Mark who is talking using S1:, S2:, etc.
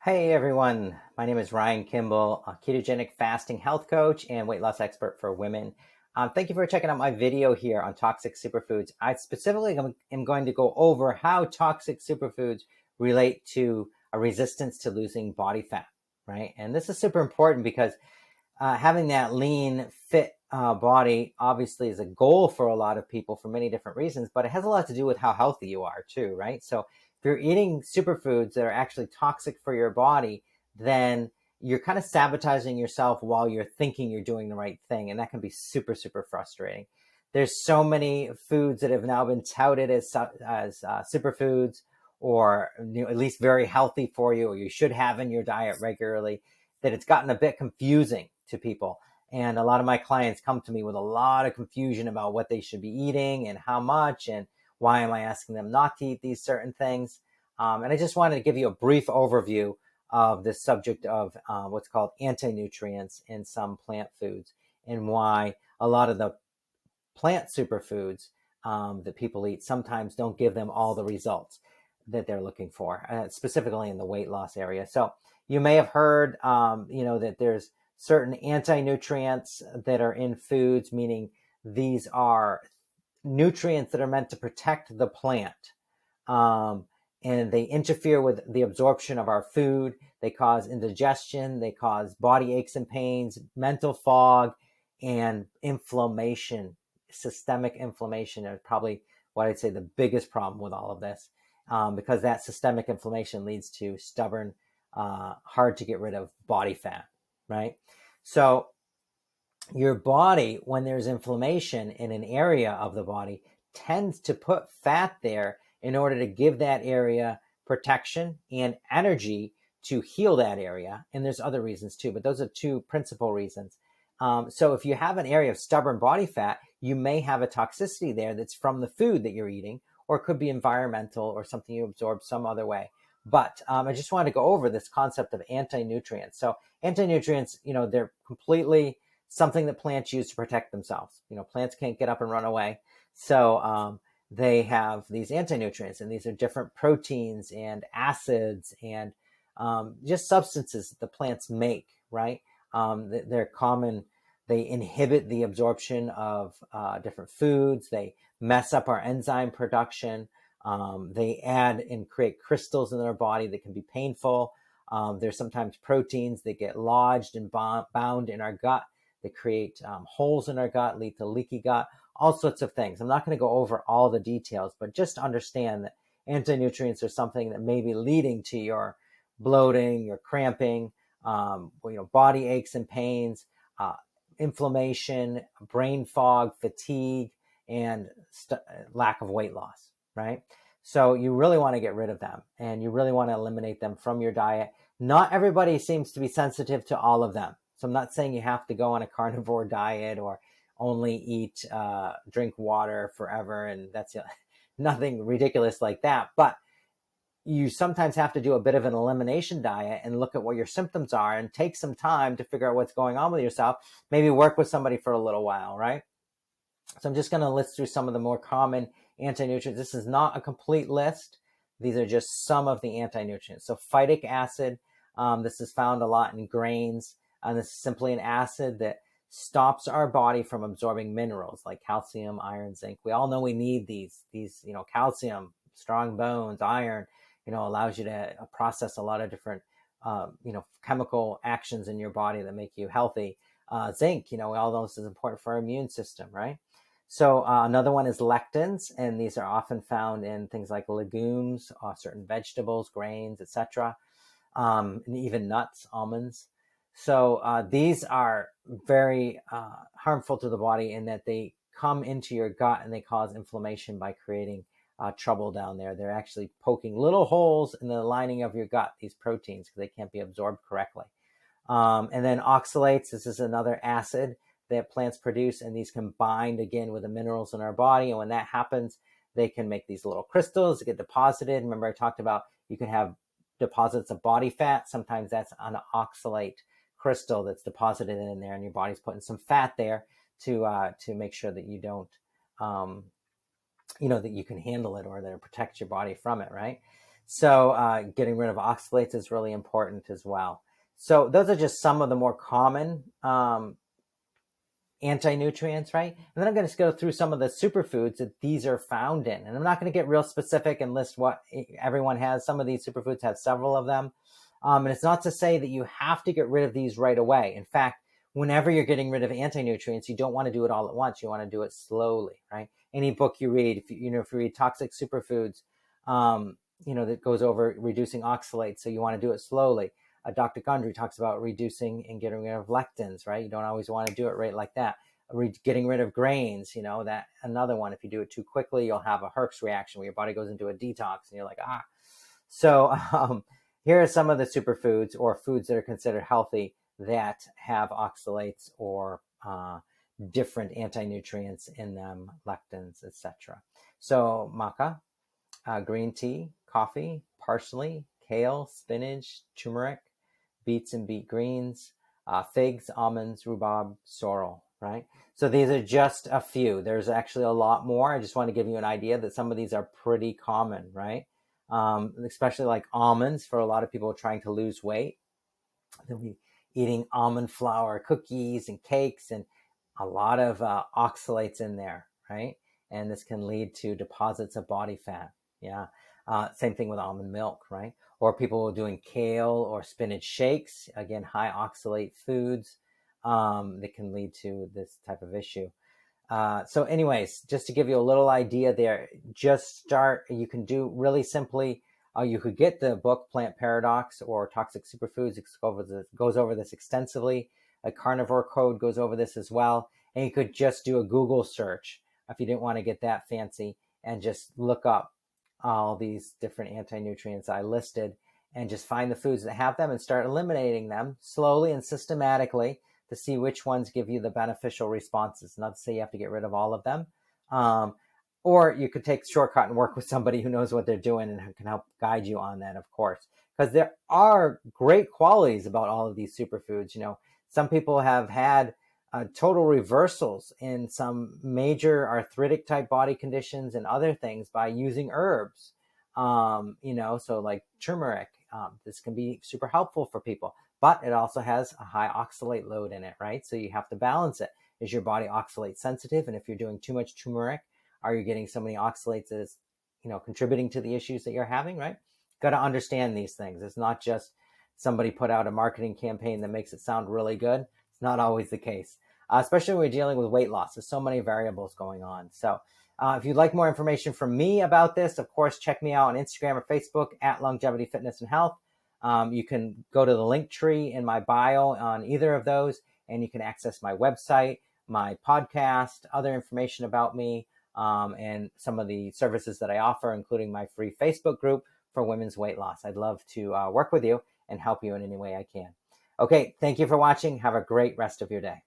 S1: Hey everyone, my name is Ryan Kimball, a ketogenic fasting health coach and weight loss expert for women. Thank you for checking out my video here on toxic superfoods. I specifically am going to go over how toxic superfoods relate to a resistance to losing body fat, right? And this is super important because having that lean, fit body obviously is a goal for a lot of people for many different reasons, but it has a lot to do with how healthy you are too, right? So if you're eating superfoods that are actually toxic for your body, then you're kind of sabotaging yourself while you're thinking you're doing the right thing. And that can be super, super frustrating. There's so many foods that have now been touted as superfoods or at least very healthy for you, or you should have in your diet regularly, that it's gotten a bit confusing to people. And a lot of my clients come to me with a lot of confusion about what they should be eating and how much, and why am I asking them not to eat these certain things. And I just wanted to give you a brief overview of this subject of what's called anti-nutrients in some plant foods, and why a lot of the plant superfoods that people eat sometimes don't give them all the results that they're looking for, specifically in the weight loss area. So you may have heard, that there's certain anti-nutrients that are in foods, meaning these are nutrients that are meant to protect the plant. And they interfere with the absorption of our food. They cause indigestion. They cause body aches and pains, mental fog, and inflammation. Systemic inflammation is probably what I'd say the biggest problem with all of this, because that systemic inflammation leads to stubborn, hard to get rid of body fat, right? So your body, when there's inflammation in an area of the body, tends to put fat there in order to give that area protection and energy to heal that area. And there's other reasons too, but those are two principal reasons. So if you have an area of stubborn body fat, you may have a toxicity there that's from the food that you're eating, or it could be environmental or something you absorb some other way. But I just wanted to go over this concept of anti-nutrients. So anti-nutrients, they're completely something that plants use to protect themselves. Plants can't get up and run away. So they have these anti-nutrients, and these are different proteins and acids and just substances that the plants make, right? They're common. They inhibit the absorption of different foods. They mess up our enzyme production. They add and create crystals in our body that can be painful. There's sometimes proteins that get lodged and bound in our gut that create holes in our gut, lead to leaky gut, all sorts of things. I'm not going to go over all the details, but just understand that anti-nutrients are something that may be leading to your bloating, your cramping, body aches and pains, inflammation, brain fog, fatigue, and lack of weight loss, right? So you really want to get rid of them, and you really want to eliminate them from your diet. Not everybody seems to be sensitive to all of them. So I'm not saying you have to go on a carnivore diet or only eat, drink water forever. And that's nothing ridiculous like that. But you sometimes have to do a bit of an elimination diet and look at what your symptoms are and take some time to figure out what's going on with yourself. Maybe work with somebody for a little while, right? So I'm just going to list through some of the more common anti-nutrients. This is not a complete list. These are just some of the anti-nutrients. So phytic acid, this is found a lot in grains. And this is simply an acid that stops our body from absorbing minerals like calcium, iron, zinc. We all know we need these, calcium, strong bones, iron, allows you to process a lot of different, chemical actions in your body that make you healthy. Zinc, all those is important for our immune system, right? So another one is lectins, and these are often found in things like legumes, certain vegetables, grains, etc., and even nuts, almonds. So these are very harmful to the body in that they come into your gut and they cause inflammation by creating trouble down there. They're actually poking little holes in the lining of your gut, these proteins, because they can't be absorbed correctly. And then oxalates, this is another acid that plants produce, and these can bind again with the minerals in our body. And when that happens, they can make these little crystals that get deposited. Remember, I talked about you can have deposits of body fat. Sometimes that's an oxalate crystal that's deposited in there, and your body's putting some fat there to make sure that you don't, that you can handle it, or that it protects your body from it, right? So getting rid of oxalates is really important as well. So those are just some of the more common anti-nutrients, right? And then I'm going to go through some of the superfoods that these are found in. And I'm not going to get real specific and list what everyone has. Some of these superfoods have several of them. And it's not to say that you have to get rid of these right away. In fact, whenever you're getting rid of anti-nutrients, you don't want to do it all at once. You want to do it slowly, right? Any book you read, if you read Toxic Superfoods, that goes over reducing oxalates. So you want to do it slowly. Dr. Gundry talks about reducing and getting rid of lectins, right? You don't always want to do it right like that. Getting rid of grains, that another one. If you do it too quickly, you'll have a Herx reaction where your body goes into a detox and you're like, ah. So here are some of the superfoods or foods that are considered healthy that have oxalates or different anti-nutrients in them, lectins, etc. So maca, green tea, coffee, parsley, kale, spinach, turmeric, beets and beet greens, figs, almonds, rhubarb, sorrel, right? So these are just a few. There's actually a lot more. I just want to give you an idea that some of these are pretty common, right? Especially like almonds for a lot of people trying to lose weight. They'll be eating almond flour cookies and cakes and a lot of oxalates in there, right? And this can lead to deposits of body fat. Yeah. Same thing with almond milk, right? Or people doing kale or spinach shakes, again, high oxalate foods that can lead to this type of issue. So anyways, just to give you a little idea there, you can do really simply, you could get the book Plant Paradox or Toxic Superfoods. It goes over this extensively. A Carnivore Code goes over this as well. And you could just do a Google search if you didn't want to get that fancy and just look up all these different anti-nutrients I listed and just find the foods that have them and start eliminating them slowly and systematically to see which ones give you the beneficial responses. Not to say you have to get rid of all of them. Or you could take a shortcut and work with somebody who knows what they're doing and can help guide you on that, of course. Because there are great qualities about all of these superfoods. Some people have had total reversals in some major arthritic type body conditions and other things by using herbs. So like turmeric, this can be super helpful for people, but it also has a high oxalate load in it, right? So you have to balance it. Is your body oxalate sensitive? And if you're doing too much turmeric, are you getting so many oxalates that is, contributing to the issues that you're having, right? Got to understand these things. It's not just somebody put out a marketing campaign that makes it sound really good. It's not always the case, especially when we're dealing with weight loss. There's so many variables going on. So if you'd like more information from me about this, of course, check me out on Instagram or Facebook at Longevity Fitness and Health. You can go to the link tree in my bio on either of those, and you can access my website, my podcast, other information about me, and some of the services that I offer, including my free Facebook group for women's weight loss. I'd love to work with you and help you in any way I can. Okay, thank you for watching. Have a great rest of your day.